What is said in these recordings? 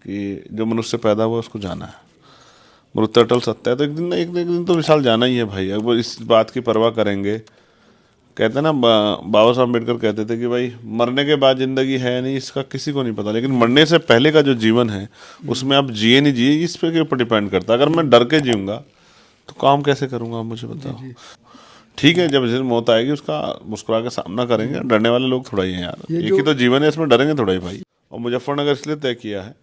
कि जो मनुष्य पैदा हुआ उसको जाना है, मृत्यु अटल सत्य है। तो एक दिन ना एक दिन तो विशाल जाना ही है भाई। अगर इस बात की परवाह करेंगे, कहते हैं ना बाबा साहब अम्बेडकर कहते थे कि भाई मरने के बाद जिंदगी है नहीं, इसका किसी को नहीं पता, लेकिन मरने से पहले का जो जीवन है उसमें आप जिए नहीं जिए इस पे के ऊपर डिपेंड करता है। अगर मैं डर के जीऊंगा तो काम कैसे करूंगा, आप मुझे बताओ। ठीक है, जब जिस मौत आएगी उसका मुस्कुरा के सामना करेंगे। डरने वाले लोग थोड़ा ही हैं यार, एक ही तो जीवन है, इसमें डरेंगे थोड़ा ही भाई। और मुजफ्फरनगर इसलिए तय किया है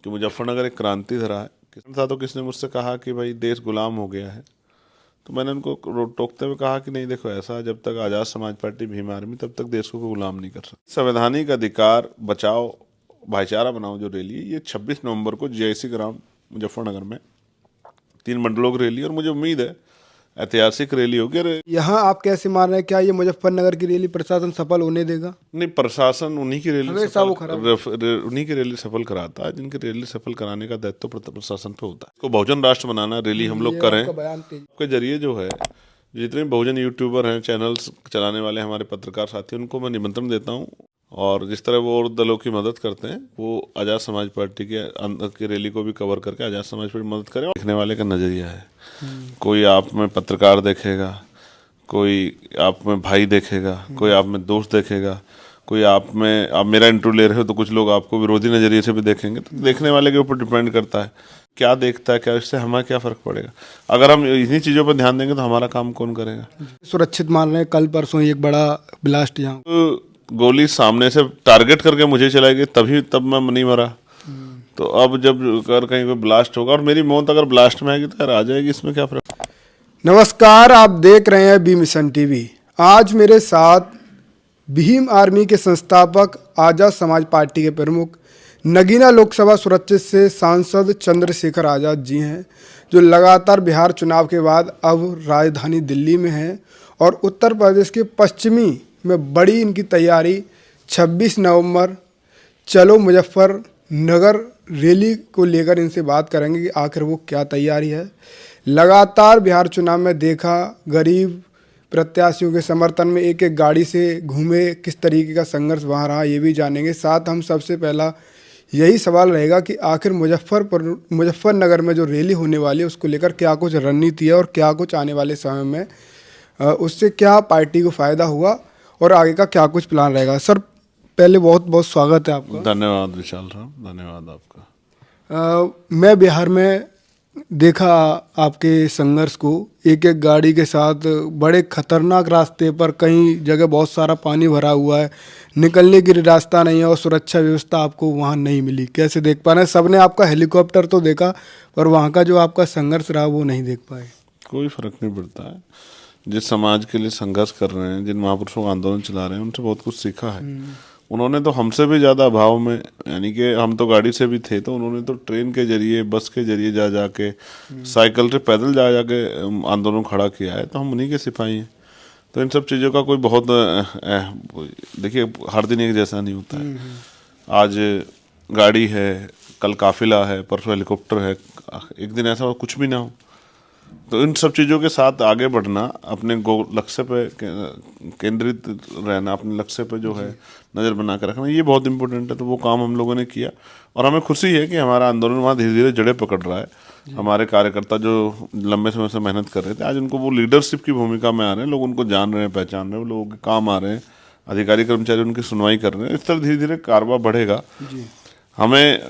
कि मुजफ्फरनगर एक क्रांति धरा है। किसान था तो किसने मुझसे कहा कि भाई देश गुलाम हो गया है, तो मैंने उनको टोकते हुए कहा कि नहीं देखो, ऐसा जब तक आज़ाद समाज पार्टी भीम आर्मी तब तक देश को गुलाम नहीं कर सकती। संवैधानिक अधिकार बचाओ भाईचारा बनाओ जो रैली है, ये 26 नवंबर को जीआईसी ग्राउंड मुजफ्फरनगर में 3 मंडलों की रैली, और मुझे उम्मीद है ऐतिहासिक रैली होगी। अरे यहाँ आप कैसे मान रहे हैं, क्या ये मुजफ्फरनगर की रैली प्रशासन सफल होने देगा? नहीं, प्रशासन उन्हीं की रैली हमेशा वो खराब उन्हीं की रैली सफल कराता है, जिनकी रैली सफल कराने का दायित्व प्रशासन पे होता है। इसको बहुजन राष्ट्र बनाना, रैली हम लोग करें के जरिए जो है, जितने बहुजन यूट्यूबर हैं, चैनल्स चलाने वाले हमारे पत्रकार साथी, उनको मैं निमंत्रण देता हूँ। और जिस तरह वो और दलों की मदद करते हैं, वो आज़ाद समाज पार्टी के अंदर की रैली को भी कवर करके आज़ाद समाज पार्टी मदद करें। देखने वाले का नज़रिया है, कोई आप में पत्रकार देखेगा, कोई आप में भाई देखेगा, कोई आप में दोस्त देखेगा, कोई आप मेरा इंटरव्यू ले रहे हो तो कुछ लोग आपको विरोधी नज़रिए से भी देखेंगे। तो देखने वाले के ऊपर डिपेंड करता है क्या देखता है, क्या इससे हमें क्या फ़र्क पड़ेगा। अगर हम इन्हीं चीज़ों पर ध्यान देंगे तो हमारा काम कौन करेगा। सुरक्षित मान रहे हैं, कल परसों एक बड़ा ब्लास्ट यहाँ तो गोली सामने से टारगेट करके मुझे चलाई गई, तब मैं नहीं मरा। तो अब जब अगर कहीं कोई ब्लास्ट होगा और मेरी मौत अगर ब्लास्ट में आएगी तो यार आ जाएगी, इसमें क्या फर्क। नमस्कार, आप देख रहे हैं बी मिशन टीवी। आज मेरे साथ भीम आर्मी के संस्थापक, आज़ाद समाज पार्टी के प्रमुख, नगीना लोकसभा सुरक्षित से सांसद चंद्रशेखर आज़ाद जी हैं, जो लगातार बिहार चुनाव के बाद अब राजधानी दिल्ली में हैं और उत्तर प्रदेश के पश्चिमी में बड़ी इनकी तैयारी 26 नवंबर चलो मुजफ्फरनगर रैली को लेकर इनसे बात करेंगे कि आखिर वो क्या तैयारी है। लगातार बिहार चुनाव में देखा, गरीब प्रत्याशियों के समर्थन में एक एक गाड़ी से घूमे, किस तरीके का संघर्ष वहाँ रहा ये भी जानेंगे। साथ हम सबसे पहला यही सवाल रहेगा कि आखिर मुजफ्फरनगर में जो रैली होने वाली है उसको लेकर क्या कुछ रणनीति है और क्या कुछ आने वाले समय में उससे क्या पार्टी को फ़ायदा हुआ और आगे का क्या कुछ प्लान रहेगा। सर, पहले बहुत बहुत स्वागत है आपका। धन्यवाद विशाल राम, धन्यवाद आपका। मैं बिहार में देखा आपके संघर्ष को, एक एक गाड़ी के साथ बड़े खतरनाक रास्ते पर, कई जगह बहुत सारा पानी भरा हुआ है, निकलने की रास्ता नहीं है और सुरक्षा व्यवस्था आपको वहाँ नहीं मिली। कैसे देख पा रहे हैं? सबने आपका हेलीकॉप्टर तो देखा पर वहाँ का जो आपका संघर्ष रहा वो नहीं देख पाए। कोई फर्क नहीं पड़ता है। जिस समाज के लिए संघर्ष कर रहे हैं, जिन महापुरुषों का आंदोलन चला रहे हैं, उनसे बहुत कुछ सीखा है। उन्होंने तो हमसे भी ज़्यादा अभाव में, यानी कि हम तो गाड़ी से भी थे, तो उन्होंने तो ट्रेन के जरिए, बस के जरिए जा जाके, साइकिल से पैदल जा जाके आंदोलन खड़ा किया है। तो हम उन्हीं के सिपाही हैं। तो इन सब चीज़ों का कोई बहुत देखिए, हर दिन एक जैसा नहीं होता है। आज गाड़ी है, कल काफिला है, परसों हेलीकॉप्टर है, एक दिन ऐसा कुछ भी ना हो। तो इन सब चीज़ों के साथ आगे बढ़ना, अपने लक्ष्य पे केंद्रित रहना, अपने लक्ष्य पे जो है नज़र बना कर रखना, ये बहुत इंपॉर्टेंट है। तो वो काम हम लोगों ने किया और हमें खुशी है कि हमारा आंदोलन वहाँ धीरे धीरे जड़ें पकड़ रहा है। हमारे कार्यकर्ता जो लंबे समय से मेहनत कर रहे थे, आज उनको वो लीडरशिप की भूमिका में आ रहे हैं। लोग उनको जान रहे हैं, पहचान रहे हैं, लोगों के काम आ रहे हैं, अधिकारी कर्मचारी उनकी सुनवाई कर रहे हैं। इस तरह धीरे धीरे कारवां बढ़ेगा। हमें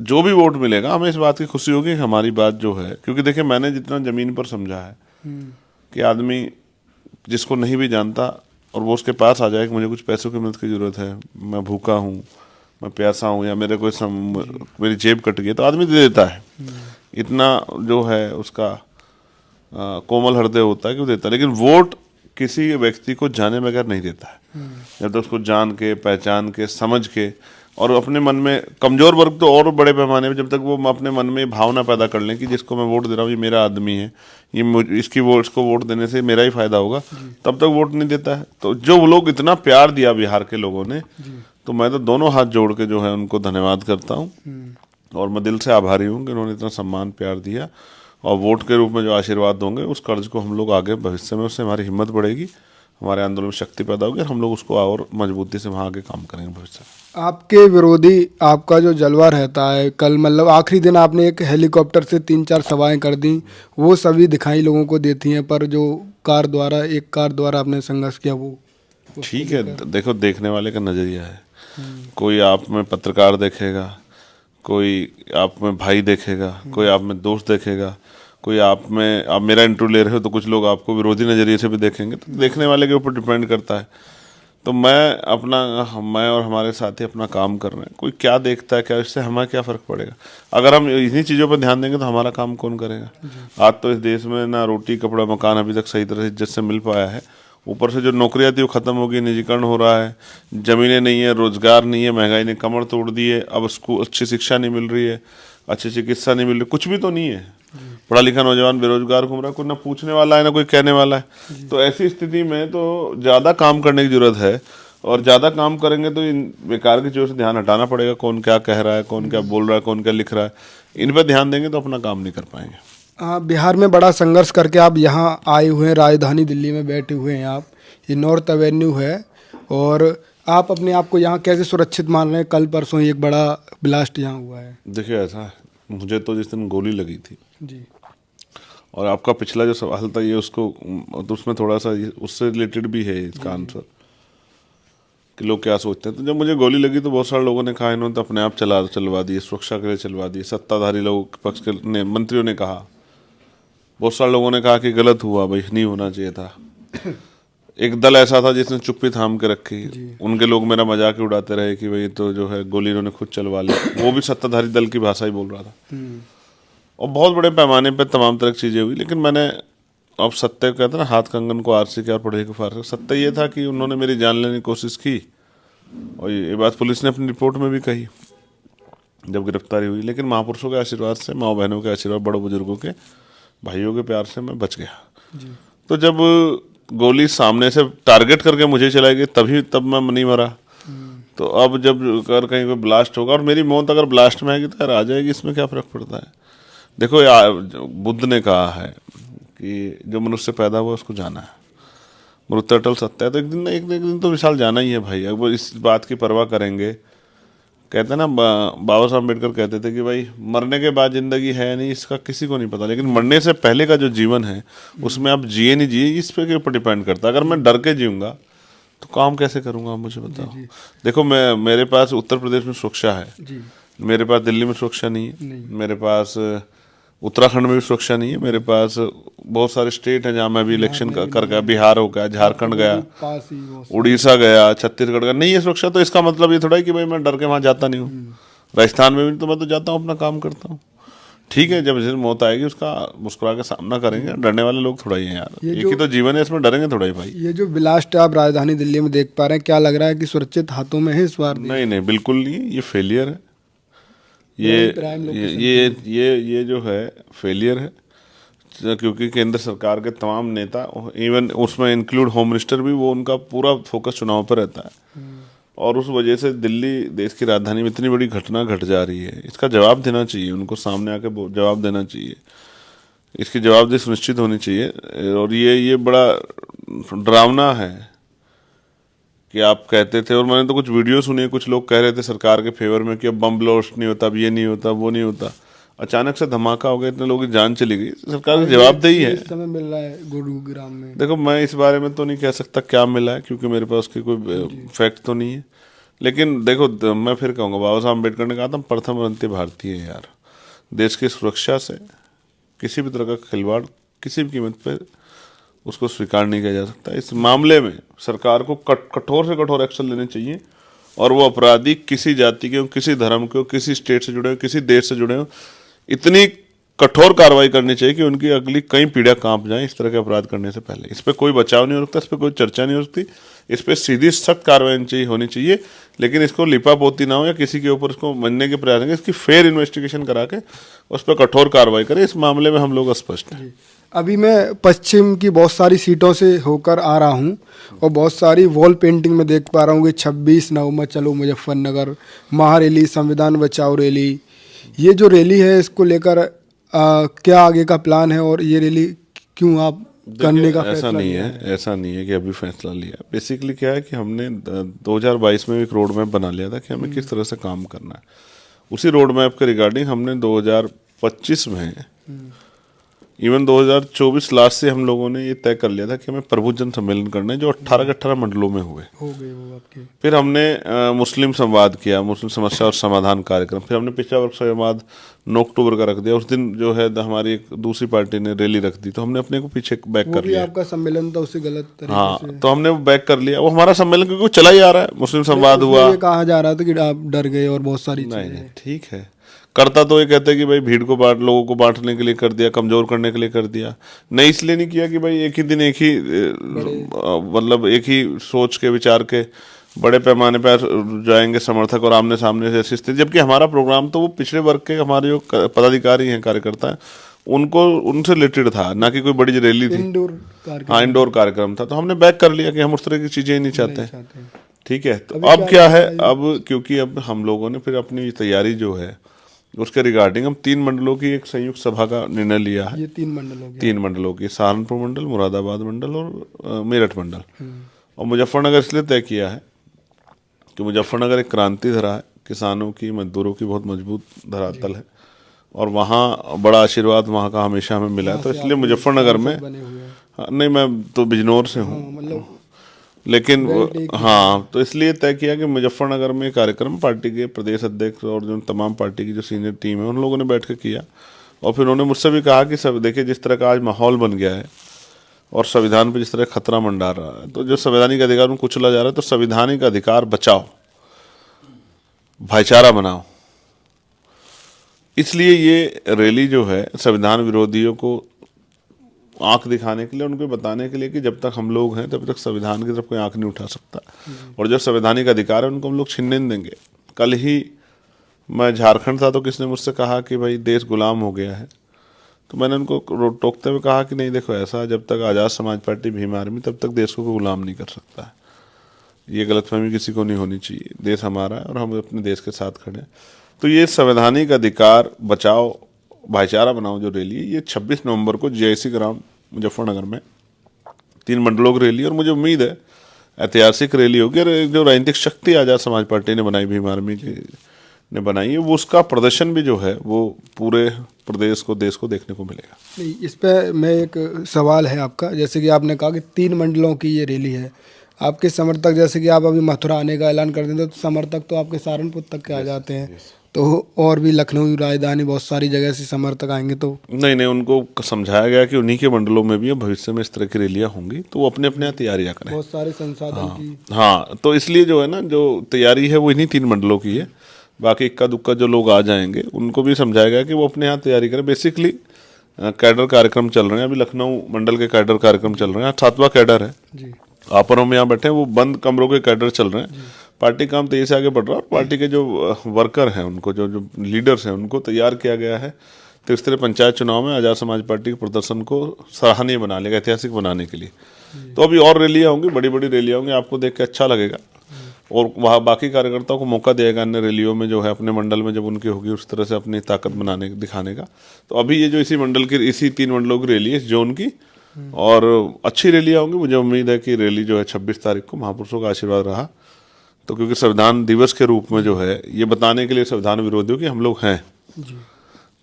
जो भी वोट मिलेगा, हमें इस बात की खुशी होगी कि हमारी बात जो है, क्योंकि देखिए मैंने जितना ज़मीन पर समझा है कि आदमी जिसको नहीं भी जानता और वो उसके पास आ जाए कि मुझे कुछ पैसों की मदद की ज़रूरत है, मैं भूखा हूँ, मैं प्यासा हूँ, या मेरे कोई मेरी जेब कट गई, तो आदमी दे देता है। इतना जो है उसका कोमल हृदय होता है कि वो देता है। लेकिन वोट किसी व्यक्ति को जाने बगैर नहीं देता है। जब तक उसको जान के, पहचान के, समझ के, और अपने मन में, कमज़ोर वर्ग तो और बड़े पैमाने में, जब तक वो अपने मन में भावना पैदा कर लें कि जिसको मैं वोट दे रहा हूँ ये मेरा आदमी है, ये इसको वोट देने से मेरा ही फायदा होगा, तब तक वोट नहीं देता है। तो जो वो लोग इतना प्यार दिया बिहार के लोगों ने, तो मैं तो दोनों हाथ जोड़ के जो है उनको धन्यवाद करता हूँ और मैं दिल से आभारी हूँ कि उन्होंने इतना सम्मान प्यार दिया। और वोट के रूप में जो आशीर्वाद दोगे, उस कर्ज को हम लोग आगे भविष्य में, उससे हमारी हिम्मत बढ़ेगी, हमारे आंदोलन में शक्ति पैदा होगी और हम लोग उसको और मजबूती से वहाँ आगे काम करेंगे भविष्य में। आपके विरोधी आपका जो जलवा रहता है, कल मतलब आखिरी दिन आपने एक हेलीकॉप्टर से 3-4 सवाएं कर दी, वो सभी दिखाई लोगों को देती हैं, पर जो एक कार द्वारा आपने संघर्ष किया वो ठीक है, देखो देखने वाले का नज़रिया है। कोई आप में पत्रकार देखेगा, कोई आप में भाई देखेगा, कोई आप में दोस्त देखेगा, कोई आप मेरा इंटरव्यू ले रहे हो तो कुछ लोग आपको विरोधी नज़रिए से भी देखेंगे। तो देखने वाले के ऊपर डिपेंड करता है। तो मैं और हमारे साथी अपना काम कर रहे हैं। कोई क्या देखता है, क्या इससे हमें क्या फ़र्क पड़ेगा? अगर हम इन्हीं चीज़ों पर ध्यान देंगे तो हमारा काम कौन करेगा? आज तो इस देश में ना रोटी कपड़ा मकान अभी तक सही तरह से इज्जत से मिल पाया है, ऊपर से जो नौकरियां थी वो खत्म हो गई, निजीकरण हो रहा है, जमीनें नहीं है, रोजगार नहीं है, महंगाई ने कमर तोड़ दी है, अब स्कूल अच्छी शिक्षा नहीं मिल रही है, अच्छी चिकित्सा नहीं मिल रही, कुछ भी तो नहीं है। पढ़ा लिखा नौजवान बेरोजगार घूम रहा है, कोई ना पूछने वाला है ना कोई कहने वाला है। तो ऐसी स्थिति में तो ज़्यादा काम करने की जरूरत है, और ज़्यादा काम करेंगे तो इन बेकार की चीज़ों से ध्यान हटाना पड़ेगा। कौन क्या कह रहा है, कौन क्या बोल रहा है, कौन क्या लिख रहा है, इन पर ध्यान देंगे तो अपना काम नहीं कर पाएंगे। बिहार में बड़ा संघर्ष करके आप यहाँ आए हुए हैं, राजधानी दिल्ली में बैठे हुए हैं आप, ये नॉर्थ एवेन्यू है, और आप अपने आप को यहाँ कैसे सुरक्षित मान रहे हैं? कल परसों एक बड़ा ब्लास्ट यहाँ हुआ है। देखिए ऐसा है, मुझे तो जिस दिन गोली लगी थी जी, और आपका पिछला जो सवाल था ये उसको तो उसमें थोड़ा सा उससे रिलेटेड भी है इसका आंसर कि लोग क्या सोचते हैं। तो जब मुझे गोली लगी तो बहुत सारे लोगों ने कहा इन्होंने तो अपने आप चलवा दी, सुरक्षा के लिए चलवा दी। सत्ताधारी लोगों के पक्ष के ने मंत्रियों ने कहा, बहुत सारे लोगों ने कहा कि गलत हुआ भाई, नहीं होना चाहिए था। एक दल ऐसा था जिसने चुप्पी थाम के रखी, उनके लोग मेरा मजाक ही उड़ाते रहे कि भाई तो जो है गोली इन्होंने खुद चलवा ली, वो भी सत्ताधारी दल की भाषा ही बोल रहा था। और बहुत बड़े पैमाने पर तमाम तरह की चीज़ें हुई। लेकिन मैंने अब सत्य कहते हैं ना, हाथ कंगन को आरसी किया और पढ़े को फारसी। सत्य ये था कि उन्होंने मेरी जान लेने की कोशिश की, और ये बात पुलिस ने अपनी रिपोर्ट में भी कही जब गिरफ्तारी हुई। लेकिन महापुरुषों के आशीर्वाद से, माँ बहनों के आशीर्वाद, बड़े बुजुर्गों के, भाइयों के प्यार से मैं बच गया। तो जब गोली सामने से टारगेट करके मुझे चलाई गई तब मैं नहीं मरा। तो अब जब अगर कहीं कोई ब्लास्ट होगा और मेरी मौत अगर ब्लास्ट में आएगी तो यार आ जाएगी, इसमें क्या फ़र्क पड़ता है? देखो यार, बुद्ध ने कहा है कि जो मनुष्य पैदा हुआ उसको जाना है, मृत्यु अटल सत्य है। तो एक दिन तो विशाल जाना ही है भाई। अगर इस बात की परवाह करेंगे, कहते हैं ना, बाबा साहब अम्बेडकर कहते थे कि भाई मरने के बाद जिंदगी है नहीं, इसका किसी को नहीं पता, लेकिन मरने से पहले का जो जीवन है उसमें आप जिए नहीं जिए इस पे के ऊपर डिपेंड करता है। अगर मैं डर के जीऊँगा तो काम कैसे करूँगा, आप मुझे बताओ। देखो मेरे पास उत्तर प्रदेश में सुरक्षा है, मेरे पास दिल्ली में सुरक्षा नहीं है, मेरे पास उत्तराखंड में भी सुरक्षा नहीं है, मेरे पास बहुत सारे स्टेट हैं जहाँ मैं भी इलेक्शन कर गया, बिहार हो गया, झारखंड गया, उड़ीसा गया, छत्तीसगढ़ गया, नहीं है सुरक्षा। तो इसका मतलब ये थोड़ा है कि भाई मैं डर के वहाँ जाता नहीं हूँ। राजस्थान में भी तो मैं तो जाता हूँ, अपना काम करता हूँ। ठीक है, जब जिस मौत आएगी उसका मुस्कुरा के सामना करेंगे। डरने वाले लोग थोड़ा ही हैं यार, एक ही तो जीवन है, इसमें डरेंगे थोड़ा ही भाई। ये जो ब्लास्ट आप राजधानी दिल्ली में देख पा रहे हैं, क्या लग रहा है कि सुरक्षित हाथों में है इस बार? नहीं, बिल्कुल नहीं, ये फेलियर है। ये जो है फेलियर है, क्योंकि केंद्र सरकार के तमाम नेता, इवन उसमें इंक्लूड होम मिनिस्टर भी, वो उनका पूरा फोकस चुनाव पर रहता है, और उस वजह से दिल्ली देश की राजधानी में इतनी बड़ी घटना घट जा रही है। इसका जवाब देना चाहिए, उनको सामने आके जवाब देना चाहिए, इसकी जवाबदेही सुनिश्चित होनी चाहिए। और ये बड़ा डरावना है कि आप कहते थे, और मैंने तो कुछ वीडियो सुने, कुछ लोग कह रहे थे सरकार के फेवर में कि अब बम ब्लास्ट नहीं होता, अब ये नहीं होता, वो नहीं होता। अचानक से धमाका हो गया, इतने लोगों की जान चली गई, सरकार की जवाबदेही है। समय मिल रहा है गुरुग्राम में। देखो मैं इस बारे में तो नहीं कह सकता क्या मिला है, क्योंकि मेरे पास उसकी कोई फैक्ट तो नहीं है। लेकिन देखो मैं फिर कहूँगा, बाबा साहब अम्बेडकर ने कहा था प्रथम अंत्य भारतीय है यार। देश की सुरक्षा से किसी भी तरह का खिलवाड़ किसी भी कीमत पर उसको स्वीकार नहीं किया जा सकता। इस मामले में सरकार को कठोर से कठोर एक्शन लेने चाहिए, और वो अपराधी किसी जाति के हो, किसी धर्म के हो, किसी स्टेट से जुड़े हो, किसी देश से जुड़े हो, इतनी कठोर कार्रवाई करनी चाहिए कि उनकी अगली कई पीढ़ियां कांप जाएं इस तरह के अपराध करने से पहले। इस पर कोई बचाव नहीं हो सकता, इस पर कोई चर्चा नहीं हो सकती, इस पर सीधी सख्त कार्रवाई होनी चाहिए। लेकिन इसको लिपापोती ना हो या किसी के ऊपर इसको मनने के प्रयास करें, इसकी फेयर इन्वेस्टिगेशन करा के उस पर कठोर कार्रवाई करें। इस मामले में हम लोग स्पष्ट हैं। अभी मैं पश्चिम की बहुत सारी सीटों से होकर आ रहा हूँ, और बहुत सारी वॉल पेंटिंग में देख पा रहा हूँ कि 26 नवंबर चलो मुजफ्फरनगर, महारैली, संविधान बचाओ रैली। ये जो रैली है इसको लेकर क्या आगे का प्लान है, और ये रैली क्यों आप करने का ऐसा फैसला नहीं लिया है, ऐसा नहीं है कि अभी फैसला लिया। बेसिकली क्या है कि हमने 2022 में एक रोड मैप बना लिया था कि हमें किस तरह से काम करना है। उसी रोड मैप के रिगार्डिंग हमने 2025 में, इवन 2024 लास्ट से हम लोगों ने ये तय कर लिया था कि हमें प्रबुद्धजन सम्मेलन करना है, जो 18 के 18 मंडलों में हुए। हो गए वो आपके। फिर हमने मुस्लिम संवाद किया, मुस्लिम समस्या और समाधान कार्यक्रम। फिर हमने पिछड़ा वर्ग संवाद 9 अक्टूबर का रख दिया। उस दिन जो है हमारी एक दूसरी पार्टी ने रैली रख दी, तो हमने अपने को पीछे बैक वो कर भी लिया। आपका सम्मेलन था, उससे गलत तरीके हाँ, से। तो हमने वो बैक कर लिया। वो हमारा सम्मेलन क्योंकि वो चला ही आ रहा है, मुस्लिम संवाद उसमें हुआ। ये कहा जा रहा था कि आप डर गए और बहुत सारी नहीं चीजें। नहीं, ठीक है। करता तो ये कहते हैं कि भाई भीड़ को बांट, लोगों को बांटने के लिए कर दिया, कमजोर करने के लिए कर दिया। नहीं, इसलिए नहीं किया कि भाई एक ही दिन एक ही मतलब एक ही सोच के विचार के बड़े पैमाने पर जाएंगे समर्थक और आमने सामने से ऐसी स्थिति। जबकि हमारा प्रोग्राम तो वो पिछड़े वर्ग के हमारे जो पदाधिकारी हैं, कार्यकर्ता हैं, उनको उनसे रिलेटेड था, ना कि कोई बड़ी रैली थी। इंडोर हाँ, कार्यक्रम इंडोर कार्यक्रम था। तो हमने बैक कर लिया कि हम उस तरह की चीजें ही नहीं चाहते हैं। चाहते हैं। ठीक है। तो अभी अब क्या क्या है, लगता है अब क्योंकि अब हम लोगों ने फिर अपनी तैयारी जो है उसके रिगार्डिंग हम 3 मंडलों की एक संयुक्त सभा का निर्णय लिया है। ये 3 मंडल हो गया। 3 मंडलों की, सहारनपुर मंडल, मुरादाबाद मंडल और मेरठ मंडल। और मुजफ्फरनगर इसलिए तय किया है कि मुजफ्फरनगर एक क्रांति धरा है, किसानों की, मजदूरों की बहुत मजबूत धरातल है, और वहाँ बड़ा आशीर्वाद वहाँ का हमेशा हमें मिला है। तो इसलिए मुजफ्फरनगर में, बने हुए हैं। हाँ, नहीं मैं तो बिजनौर से हूँ, मतलब लेकिन हाँ, तो इसलिए तय किया कि मुजफ्फरनगर में कार्यक्रम पार्टी के प्रदेश अध्यक्ष और जो तमाम पार्टी की जो सीनियर टीम है उन लोगों ने बैठ के किया। और फिर उन्होंने मुझसे भी कहा कि सब देखिए, जिस तरह का आज माहौल बन गया है और संविधान पे जिस तरह खतरा मंडरा रहा है, तो जो संवैधानिक अधिकार उनको कुचला जा रहा है, तो संवैधानिक अधिकार बचाओ, भाईचारा बनाओ। इसलिए ये रैली जो है संविधान विरोधियों को आंख दिखाने के लिए, उनको बताने के लिए कि जब तक हम लोग हैं तब तक संविधान की तरफ कोई आंख नहीं उठा सकता, और जो संवैधानिक अधिकार है उनको हम लोग छीनने नहीं देंगे। कल ही मैं झारखंड था, तो किसने मुझसे कहा कि भाई देश गुलाम हो गया है, तो मैंने उनको टोकते हुए कहा कि नहीं, देखो ऐसा, जब तक आज़ाद समाज पार्टी, भीम आर्मी, तब तक देश को कोई गुलाम नहीं कर सकता है। ये गलतफहमी किसी को नहीं होनी चाहिए। देश हमारा है और हम अपने देश के साथ खड़े हैं। तो ये संवैधानिक अधिकार बचाओ, भाईचारा बनाओ जो रैली है, ये 26 नवंबर को GIC ग्राउंड मुजफ्फरनगर में 3 मंडलों की रैली, और मुझे उम्मीद है ऐतिहासिक रैली होगी। और जो राजनीतिक शक्ति आज़ाद समाज पार्टी ने बनाई, भीम आर्मी की ने बनाई है, वो उसका प्रदर्शन भी जो है वो पूरे प्रदेश को, देश को देखने को मिलेगा। नहीं, इस पे मैं एक सवाल है आपका, जैसे कि आपने कहा कि 3 मंडलों की ये रैली है, आपके समर्थक, जैसे कि आप अभी मथुरा आने का ऐलान कर देते तो समर्थक तो आपके सहारनपुर तक के आ जाते हैं, तो और भी लखनऊ, राजधानी, बहुत सारी जगह से समर्थक आएंगे। तो नहीं, उनको समझाया गया कि उन्हीं के मंडलों में भी भविष्य में इस तरह की रैलियां होंगी, तो वो अपने अपने यहाँ तैयारियां करें। बहुत सारे संसाधन की। हाँ, तो इसलिए जो है ना, जो तैयारी है वो इन्हीं 3 मंडलों की है। बाकी इक्का दुक्का जो लोग आ जाएंगे उनको भी समझाया गया कि वो अपने यहाँ तैयारी करें। बेसिकली कैडर कार्यक्रम चल रहे हैं, अभी लखनऊ मंडल के कैडर कार्यक्रम चल रहे हैं। 7वां कैडर है जी। आप और हम यहाँ बैठे हैं, वो बंद कमरों के कैडर चल रहे हैं। पार्टी काम तेजी से आगे बढ़ रहा है, और पार्टी के जो वर्कर हैं, उनको जो जो लीडर्स हैं, उनको तैयार किया गया है त्रिस्तरीय पंचायत चुनाव में आज़ाद समाज पार्टी के प्रदर्शन को सराहनीय बनाने का, ऐतिहासिक बनाने के लिए। तो अभी और रैलियाँ होंगी, बड़ी बड़ी रैलियाँ होंगी, आपको देख के अच्छा लगेगा, और वहाँ बाकी कार्यकर्ताओं को मौका देगा अन्य रैलियों में जो है अपने मंडल में जब उनकी होगी उस तरह से अपनी ताकत बनाने दिखाने का। तो अभी ये जो इसी मंडल की, इसी 3 मंडलों की रैली है इस जोन की, और अच्छी रैलियाँ होंगी। मुझे उम्मीद है कि रैली जो है 26 तारीख को महापुरुषों का आशीर्वाद रहा, तो क्योंकि संविधान दिवस के रूप में जो है ये बताने के लिए संविधान विरोधियों की हम लोग हैं,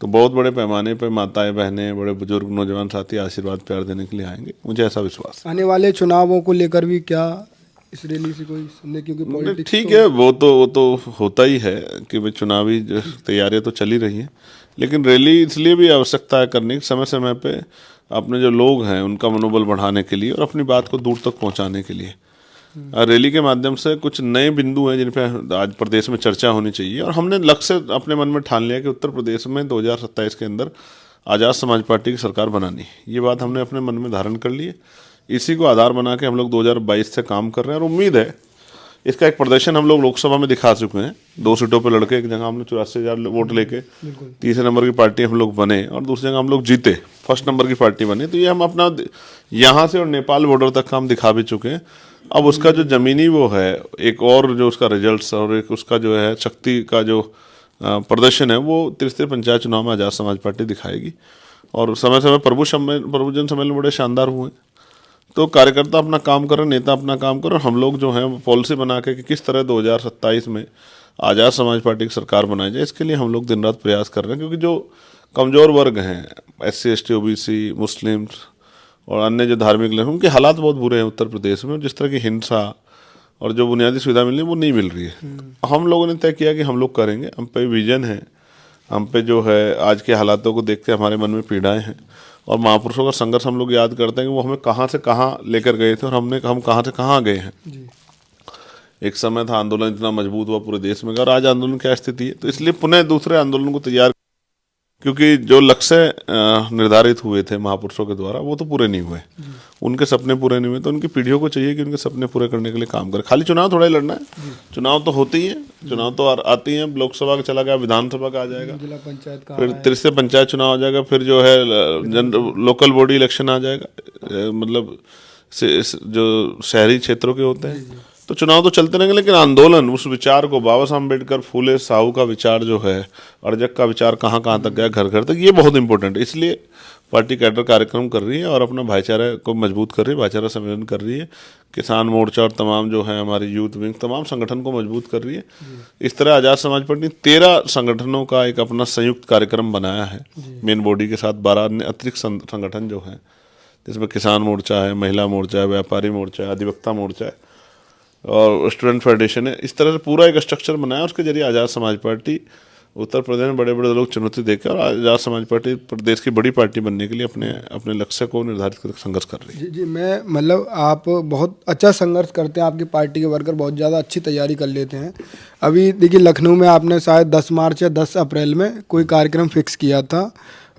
तो बहुत बड़े पैमाने पर माताएं, बहनें, बड़े बुजुर्ग, नौजवान साथी आशीर्वाद प्यार देने के लिए आएंगे, मुझे ऐसा विश्वास है। आने वाले चुनावों को लेकर भी क्या इस रैली से कोई संदेह, क्योंकि पॉलिटिक्स ठीक है, वो तो होता ही है कि भाई चुनावी तैयारियां तो चली रही हैं, लेकिन रैली इसलिए भी आवश्यकता है करने की, समय समय पे अपने जो लोग हैं उनका मनोबल बढ़ाने के लिए और अपनी बात को दूर तक पहुंचाने के लिए। रैली के माध्यम से कुछ नए बिंदु हैं जिन पे आज प्रदेश में चर्चा होनी चाहिए, और हमने लक्ष्य अपने मन में ठान लिया कि उत्तर प्रदेश में 2027 के अंदर आज़ाद समाज पार्टी की सरकार बनानी है। ये बात हमने अपने मन में धारण कर ली है। इसी को आधार बना के हम लोग 2022 से काम कर रहे हैं, और उम्मीद है इसका एक प्रदर्शन हम लोग लोकसभा में दिखा चुके हैं। 2 सीटों पर लड़के, एक जगह हम लोग 84,000 वोट लेके तीसरे नंबर की पार्टी हम लोग बने, और दूसरी जगह हम लोग जीते, फर्स्ट नंबर की पार्टी बने। तो ये हम अपना यहाँ से और नेपाल बॉर्डर तक का हम दिखा भी चुके हैं। अब उसका जो जमीनी वो है, एक और जो उसका रिजल्ट्स और एक उसका जो है शक्ति का जो प्रदर्शन है, वो त्रिस्तरीय पंचायत चुनाव में आज़ाद समाज पार्टी दिखाएगी। और समय समय प्रभुजन सम्मेलन बड़े शानदार हुए। तो कार्यकर्ता अपना काम करें, नेता अपना काम करें, और हम लोग जो हैं पॉलिसी बना के कि किस तरह 2027 में आज़ाद समाज पार्टी की सरकार बनाई जाए, इसके लिए हम लोग दिन रात प्रयास कर रहे हैं। क्योंकि जो कमज़ोर वर्ग हैं, SC ST OBC मुस्लिम्स और अन्य जो धार्मिक लोग, उनके हालात बहुत बुरे हैं उत्तर प्रदेश में। जिस तरह की हिंसा और जो बुनियादी सुविधा मिलनी वो नहीं मिल रही है। हम लोगों ने तय किया कि हम लोग करेंगे, हम पे विजन है, हम पे जो है आज के हालातों को देखते हमारे मन में पीड़ाएं हैं, और महापुरुषों का संघर्ष हम लोग याद करते हैं कि वो हमें कहाँ से कहाँ लेकर गए थे और हम कहाँ से कहाँ गए हैं। एक समय था आंदोलन इतना मजबूत हुआ पूरे देश में, और आज आंदोलन क्या स्थिति है। तो इसलिए पुनः दूसरे आंदोलन को तैयार, क्योंकि जो लक्ष्य निर्धारित हुए थे महापुरुषों के द्वारा वो तो पूरे नहीं हुए, उनके सपने पूरे नहीं हुए। तो उनकी पीढ़ियों को चाहिए कि उनके सपने पूरे करने के लिए काम करें। खाली चुनाव थोड़ा ही लड़ना है, चुनाव तो होती ही है, चुनाव तो आती हैं, लोकसभा का चला गया, विधानसभा का आ जाएगा, जिला पंचायत का, फिर तीसरे पंचायत चुनाव आ जाएगा, फिर जो है लोकल बॉडी इलेक्शन आ जाएगा, मतलब जो शहरी क्षेत्रों के होते हैं। तो चुनाव तो चलते रहेंगे, लेकिन आंदोलन, उस विचार को, बाबा साहब अम्बेडकर, फूले साहू का विचार जो है, अर्जक का विचार कहाँ कहाँ तक गया, घर घर तक, ये बहुत इंपॉर्टेंट है। इसलिए पार्टी कैडर कार्यक्रम कर रही है और अपना भाईचारा को मजबूत कर रही है, भाईचारा सम्मेलन कर रही है। किसान मोर्चा और तमाम जो है हमारी यूथ विंग, तमाम संगठन को मजबूत कर रही है। इस तरह आज़ाद समाज पार्टी 13 संगठनों का एक अपना संयुक्त कार्यक्रम बनाया है, मेन बॉडी के साथ 12 अन्य अतिरिक्त संगठन जो हैं, जिसमें किसान मोर्चा है, महिला मोर्चा है, व्यापारी मोर्चा है, अधिवक्ता मोर्चा है और स्टूडेंट फेडरेशन है। इस तरह से पूरा एक स्ट्रक्चर बनाया, उसके जरिए आज़ाद समाज पार्टी उत्तर प्रदेश में बड़े बड़े लोग चुनौती देकर और आज़ाद समाज पार्टी प्रदेश की बड़ी पार्टी बनने के लिए अपने लक्ष्य को निर्धारित करके संघर्ष कर रही है। जी, मैं मतलब आप बहुत अच्छा संघर्ष करते हैं, आपकी पार्टी के वर्कर बहुत ज़्यादा अच्छी तैयारी कर लेते हैं। अभी देखिए लखनऊ में आपने शायद 10 मार्च या 10 अप्रैल में कोई कार्यक्रम फिक्स किया था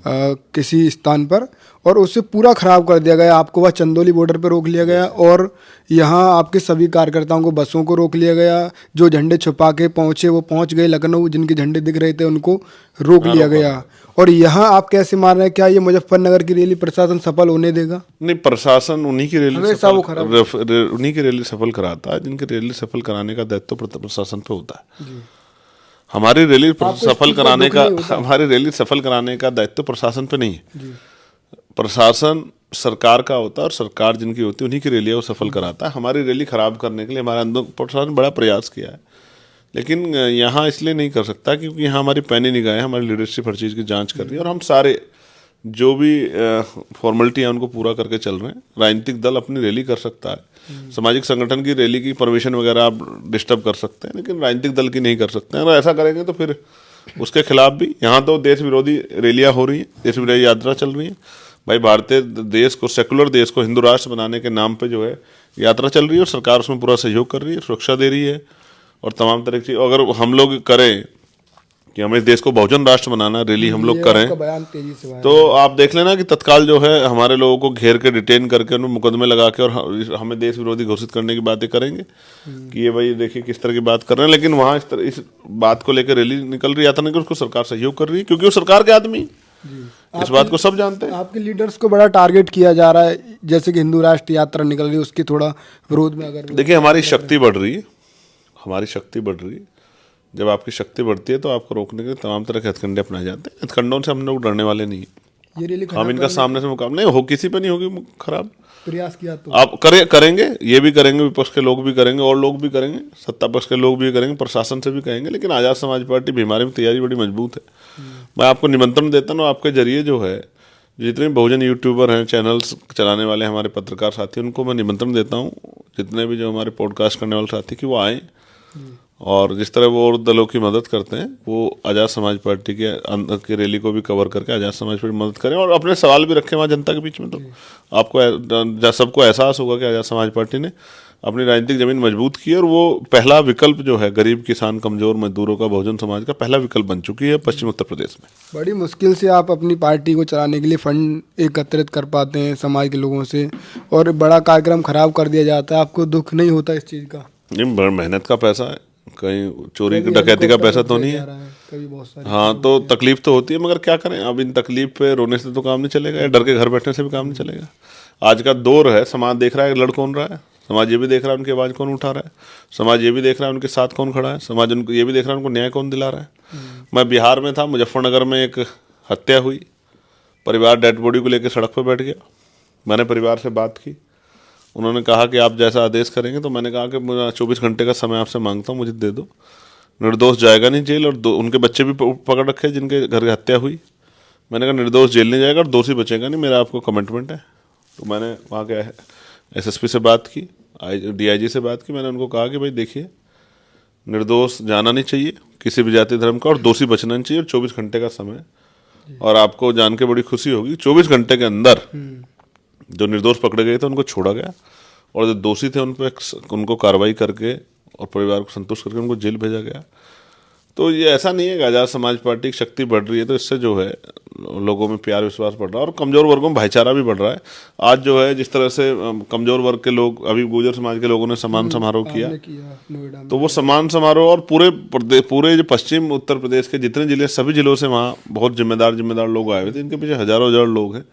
किसी स्थान पर, और उसे पूरा ख़राब कर दिया गया। आपको वह चंदौली बॉर्डर पर रोक लिया गया, और यहाँ आपके सभी कार्यकर्ताओं को, बसों को रोक लिया गया। जो झंडे छुपा के पहुँचे वो पहुँच गए लखनऊ, जिनके झंडे दिख रहे थे उनको रोक लिया गया। और यहाँ आप कैसे मान रहे हैं, क्या ये मुजफ्फरनगर की रैली प्रशासन सफल होने देगा? नहीं, प्रशासन उन्हीं की रैली सफल कराता है, जिनकी रैली सफल कराने का दायित्व प्रशासन पे होता है। हमारी रैली सफल कराने का दायित्व प्रशासन पे नहीं है। प्रशासन सरकार का होता है, और सरकार जिनकी होती है उन्हीं की रैली वो सफल कराता है। हमारी रैली खराब करने के लिए हमारे अंदर प्रशासन बड़ा प्रयास किया है, लेकिन यहाँ इसलिए नहीं कर सकता क्योंकि यहाँ हमारी पैनी निगाहें, हमारी लीडरशिप हर चीज़ की जांच कर रही है, और हम सारे जो भी फॉर्मेलिटी है उनको पूरा करके चल रहे हैं। राजनीतिक दल अपनी रैली कर सकता है, सामाजिक संगठन की रैली की परमिशन वगैरह आप डिस्टर्ब कर सकते हैं, लेकिन राजनीतिक दल की नहीं कर सकते हैं। अगर ऐसा करेंगे तो फिर उसके खिलाफ भी, यहाँ तो देश विरोधी रैलियाँ हो रही हैं, देश विरोधी यात्रा चल रही है। भाई भारतीय देश को, सेकुलर देश को हिंदू राष्ट्र बनाने के नाम पे जो है यात्रा चल रही है, और सरकार उसमें पूरा सहयोग कर रही है, सुरक्षा दे रही है और तमाम तरह की चीज़। अगर हम लोग करें कि हमें इस देश को बहुजन राष्ट्र बनाना, रैली हम लोग करें, तो आप देख लेना कि तत्काल जो है हमारे लोगों को घेर के डिटेन करके उनमें मुकदमे लगा के और हमें देश विरोधी घोषित करने की बातें करेंगे कि ये भाई देखिए किस तरह की बात कर रहे हैं। लेकिन वहाँ इस बात को लेकर रैली निकल रही है, यात्रा निकल, उसको सरकार सहयोग कर रही है क्योंकि वो सरकार के आदमी, इस बात को सब जानते हैं। आपके लीडर्स को बड़ा टारगेट किया जा रहा है, जैसे कि हिंदू राष्ट्र यात्रा निकल रही है, उसके थोड़ा विरोध में अगर देखिए हमारी शक्ति बढ़ रही है, हमारी शक्ति बढ़ रही है। जब आपकी शक्ति बढ़ती है तो आपको रोकने के लिए तमाम तरह के हथकंडे अपनाए जाते हैं। हथकंडों से हम लोग डरने वाले नहीं है। ये रैली हम इनका सामने से मुकाबला नहीं हो, किसी पे नहीं होगी खराब। प्रयास किया तो आप करेंगे, ये भी करेंगे, विपक्ष के लोग भी करेंगे और लोग भी करेंगे, सत्ता पक्ष के लोग भी करेंगे, प्रशासन से भी कहेंगे। लेकिन आज़ाद समाज पार्टी भी हमारे में तैयारी बड़ी मजबूत है। मैं आपको निमंत्रण देता हूँ, आपके जरिए जो है जितने बहुजन यूट्यूबर हैं, चैनल्स चलाने वाले हमारे पत्रकार साथी, उनको मैं निमंत्रण देता हूँ, जितने भी जो हमारे पॉडकास्ट करने वाले साथी, कि वो आएँ और जिस तरह वो और दलों की मदद करते हैं, वो आज़ाद समाज पार्टी के अंदर की रैली को भी कवर करके आज़ाद समाज पार्टी मदद करें और अपने सवाल भी रखें वहाँ जनता के बीच में। तो आपको सबको एहसास होगा कि आज़ाद समाज पार्टी ने अपनी राजनीतिक जमीन मजबूत की, और वो पहला विकल्प जो है गरीब, किसान, कमजोर, मजदूरों का, बहुजन समाज का पहला विकल्प बन चुकी है पश्चिम उत्तर प्रदेश में। बड़ी मुश्किल से आप अपनी पार्टी को चलाने के लिए फंड एकत्रित कर पाते हैं समाज के लोगों से, और बड़ा कार्यक्रम खराब कर दिया जाता है। आपको दुख नहीं होता इस चीज़ का? नहीं, बड़ा मेहनत का पैसा है, कहीं चोरी डकैती का पैसा तो नहीं है। हाँ, तो तकलीफ तो होती है, मगर क्या करें। अब इन तकलीफ पे रोने से तो काम नहीं चलेगा, या डर के घर बैठने से भी काम नहीं चलेगा। आज का दौर है, समाज देख रहा है लड़ कौन रहा है, समाज ये भी देख रहा है उनकी आवाज़ कौन उठा रहा है, समाज ये भी देख रहा है उनके साथ कौन खड़ा है, समाज उनको ये भी देख रहा है उनको न्याय कौन दिला रहा है। मैं बिहार में था, मुजफ्फरनगर में एक हत्या हुई, परिवार डेड बॉडी को लेकर सड़क पर बैठ गया। मैंने परिवार से बात की, उन्होंने कहा कि आप जैसा आदेश करेंगे। तो मैंने कहा कि मुझे 24 घंटे का समय आपसे मांगता हूँ, मुझे दे दो, निर्दोष जाएगा नहीं जेल। और उनके बच्चे भी पकड़ रखे जिनके घर की हत्या हुई। मैंने कहा निर्दोष जेल नहीं जाएगा और दोषी बचेगा नहीं, मेरा आपको कमिटमेंट है। तो मैंने वहाँ के एसएसपी से बात की, डीआईजी से बात की। मैंने उनको कहा कि भाई देखिए, निर्दोष जाना नहीं चाहिए किसी भी जाति धर्म का, और दोषी बचना नहीं चाहिए, और 24 घंटे का समय। और आपको जान के बड़ी खुशी होगी, 24 घंटे के अंदर जो निर्दोष पकड़े गए थे उनको छोड़ा गया, और जो दोषी थे उन पर उनको कार्रवाई करके और परिवार को संतुष्ट करके उनको जेल भेजा गया। तो ये ऐसा नहीं है कि आज़ाद समाज पार्टी की शक्ति बढ़ रही है, तो इससे जो है लोगों में प्यार विश्वास बढ़ रहा है और कमज़ोर वर्गों में भाईचारा भी बढ़ रहा है। आज जो है जिस तरह से कमज़ोर वर्ग के लोग, अभी गुर्जर समाज के लोगों ने सम्मान समारोह किया, तो वो सम्मान समारोह और पूरे जो पश्चिम उत्तर प्रदेश के जितने जिले, सभी जिलों से वहाँ बहुत जिम्मेदार लोग आए हुए थे। इनके पीछे हज़ारों लोग हैं,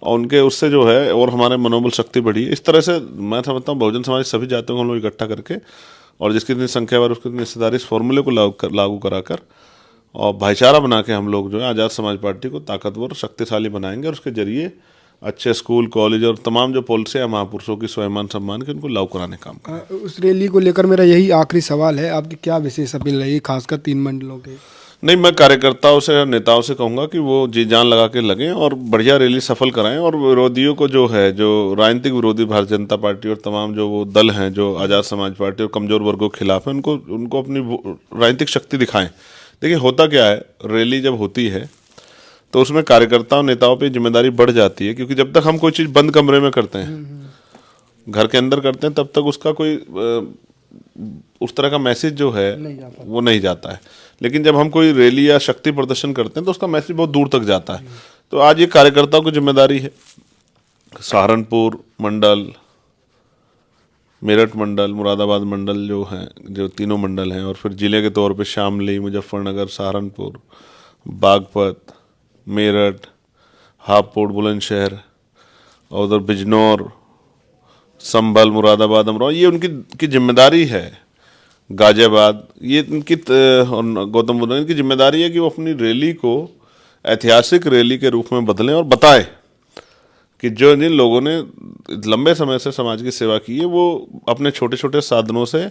और उनके उससे जो है और हमारे मनोबल शक्ति बढ़ी है। इस तरह से मैं समझता हूँ बहुजन समाज सभी जातियों को हम लोग इकट्ठा करके, और जिसकी इतनी संख्या है उसकी इतनी हिस्सेदारी, इस फॉर्मूले को लागू कराकर और भाईचारा बना के हम लोग जो है आज़ाद समाज पार्टी को ताकतवर शक्तिशाली बनाएंगे, और उसके जरिए अच्छे स्कूल कॉलेज और तमाम जो पॉलिसियाँ महापुरुषों की स्वाभिमान सम्मान के उनको लागू कराने का काम करें। उस रैली को लेकर मेरा यही आखिरी सवाल है, आपकी क्या विशेष अपील रहेगी खासकर 3 मंडलों के? नहीं, मैं कार्यकर्ताओं से, नेताओं से कहूँगा कि वो जी जान लगा के लगें और बढ़िया रैली सफल कराएं, और विरोधियों को जो है, जो राजनीतिक विरोधी भारतीय जनता पार्टी और तमाम जो वो दल हैं जो आज़ाद समाज पार्टी और कमज़ोर वर्गों के खिलाफ है, उनको अपनी राजनीतिक शक्ति दिखाएं। देखिए होता क्या है, रैली जब होती है तो उसमें कार्यकर्ताओं नेताओं पे जिम्मेदारी बढ़ जाती है, क्योंकि जब तक हम कोई चीज़ बंद कमरे में करते हैं, घर के अंदर करते हैं, तब तक उसका कोई उस तरह का मैसेज जो है वो नहीं जाता है। लेकिन जब हम कोई रैली या शक्ति प्रदर्शन करते हैं तो उसका मैसेज बहुत दूर तक जाता है। तो आज ये कार्यकर्ताओं की जिम्मेदारी है, सहारनपुर मंडल, मेरठ मंडल, मुरादाबाद मंडल जो हैं, जो तीनों मंडल हैं, और फिर जिले के तौर पे शामली, मुजफ्फरनगर, सहारनपुर, बागपत, मेरठ, हापुड़, बुलंदशहर, और उधर बिजनौर, संभल, मुरादाबाद, अमरोहा, ये उनकी जिम्मेदारी है। गाजियाबाद, ये इनकी गौतम बुद्ध, इनकी जिम्मेदारी है कि वो अपनी रैली को ऐतिहासिक रैली के रूप में बदलें और बताएं कि जो जिन लोगों ने लंबे समय से समाज की सेवा की है, वो अपने छोटे छोटे साधनों से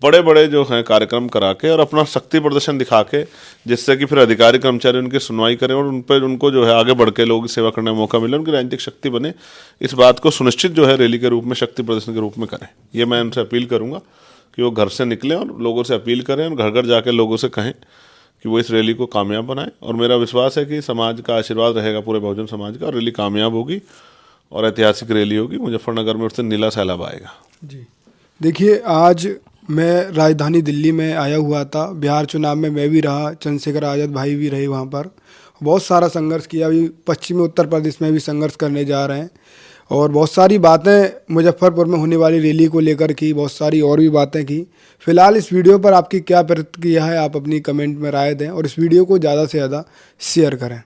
बड़े बड़े जो हैं कार्यक्रम करा के और अपना शक्ति प्रदर्शन दिखा के, जिससे कि फिर अधिकारी कर्मचारी उनकी सुनवाई करें और उनको जो है आगे बढ़ के लोगों की सेवा करने का मौका मिले, उनकी राजनीतिक शक्ति बने। इस बात को सुनिश्चित जो है रैली के रूप में, शक्ति प्रदर्शन के रूप में करें। ये मैं उनसे अपील करूँगा कि वो घर से निकलें और लोगों से अपील करें, और घर घर जाके लोगों से कहें कि वो इस रैली को कामयाब बनाएं। और मेरा विश्वास है कि समाज का आशीर्वाद रहेगा, पूरे बहुजन समाज का, और रैली कामयाब होगी और ऐतिहासिक रैली होगी। मुजफ्फरनगर में उससे नीला सैलाब आएगा। जी देखिए, आज मैं राजधानी दिल्ली में आया हुआ था। बिहार चुनाव में मैं भी रहा, चंद्रशेखर आज़ाद भाई भी रहे वहाँ पर, बहुत सारा संघर्ष किया। अभी पश्चिमी उत्तर प्रदेश में भी संघर्ष करने जा रहे हैं, और बहुत सारी बातें मुजफ्फरपुर में होने वाली रैली को लेकर की, बहुत सारी और भी बातें की। फिलहाल इस वीडियो पर आपकी क्या प्रतिक्रिया है, आप अपनी कमेंट में राय दें, और इस वीडियो को ज़्यादा से ज़्यादा शेयर करें।